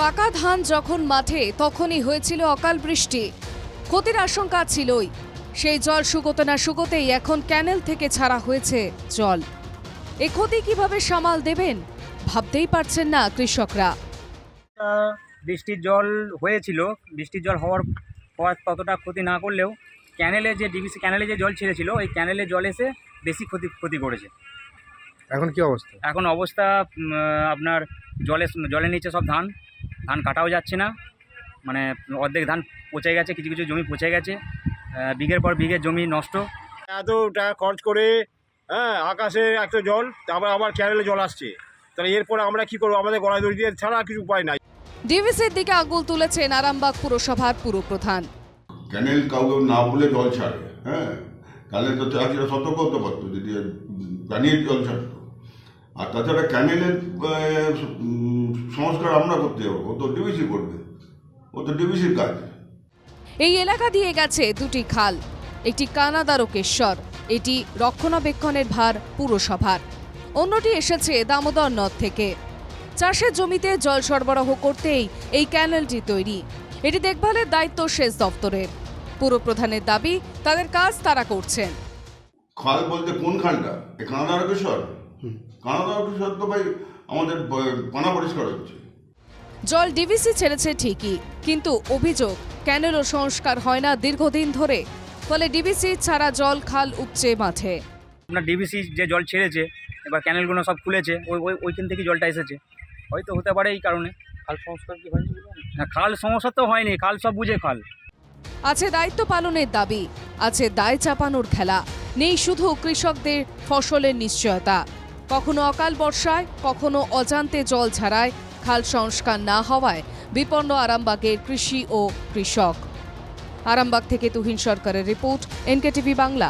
পাকা ধান যখন মাঠে তখনই হয়েছিল অকাল বৃষ্টি। ক্ষতির আশঙ্কা ছিলই। সেই জল শুকোতে না শুকোতেই এখন ক্যানেল থেকে ছাড়া হয়েছে জল। এ ক্ষতি কিভাবে সামাল দেবেন ভাবতেই পারছেন না কৃষকরা। বৃষ্টির জল হয়েছিল, বৃষ্টির জল হওয়ার পর ততটা ক্ষতি না করলেও ক্যানেলে যে ডিভিসি ক্যানেলে যে জল ছেড়েছিল ওই ক্যানেলে জল এসে বেশি ক্ষতি করেছে। এখন কি অবস্থা? এখন অবস্থা আপনার জলের নিচে সব ধান কাটাও যাচ্ছে না, মানে অর্ধেক ধান পচে গেছে, কিছু কিছু জমি পচে গেছে, বিঘের পর বিঘের জমি নষ্ট। এত টাকা খরচ করে আকাশে একটা জল, তারপর আবার ক্যানেলে জল আসছে, তাহলে এরপর আমরা কি করবো? আমাদের গলায় দড়ি দিয়ে ছাড়া কিছু উপায় নাই। ডিভিসির দিকে আঙুল তুলেছেন আরামবাগ পুরসভার পুরপ্রধান। ক্যানেল কাউকে না বলে জল ছাড়ে, ক্যানেল তো চাষিরা সতর্ক হতে পারতো যদি পানির জল ছাড়তো। আর তাছাড়া ক্যানেলের সংস্কার আমরা করতে যাবো, ও তো ডিভিসি করবে, ও তো ডিভিসির কাজ। এই এলাকা দিয়ে গেছে দুটি খাল, একটি কানাদারকেশ্বর, এটি রক্ষণাবেক্ষণের ভার পুরসভার, অন্যটি এসেছে দামোদর নদ থেকে। চাষের জমিতে জল সরবরাহ করতেই এই ক্যানেলটি তৈরি। এটি দেখভালের দায়িত্ব সেচ দপ্তরের। পুরপ্রধানের দাবি তাদের কাজ তারা করছেন। খাল বলতে কোন খালটা? কানাদারকেশ্বর তো ভাই আমাদের পানা পরিষ্কার হচ্ছে। জল ডিভিসি ছেড়েছে ঠিকই, কিন্তু অভিযোগ ক্যানেলও সংস্কার হয় না দীর্ঘদিন ধরে, ফলে ডিভিসি ছাড়া জল খাল উপচে মাঠে। আপনার ডিভিসি যে জল ছেড়েছে, এবার ক্যানেলগুলো সব খুলেছে, ওইখান থেকে জলটা এসেছে, হয়তো হতে পারে এই কারণে। খাল সংস্কার কি হয়নি? না, খাল সমস্যা তো হয়নি, খাল সব বুঝে খাল। আছে দায়িত্ব পালনের দাবি, আছে দায় চাপানোর খেলা, নেই শুধু কৃষকদের ফসলের নিশ্চয়তা। কখনো অকাল বর্ষায়, কখনো অজান্তে জল ছাড়ায়, খাল সংস্কার না হওয়ায় বিপন্ন আরামবাগের কৃষি ও কৃষক। আরামবাগ থেকে তুহিন সরকারের রিপোর্ট, এনকেটিভি বাংলা।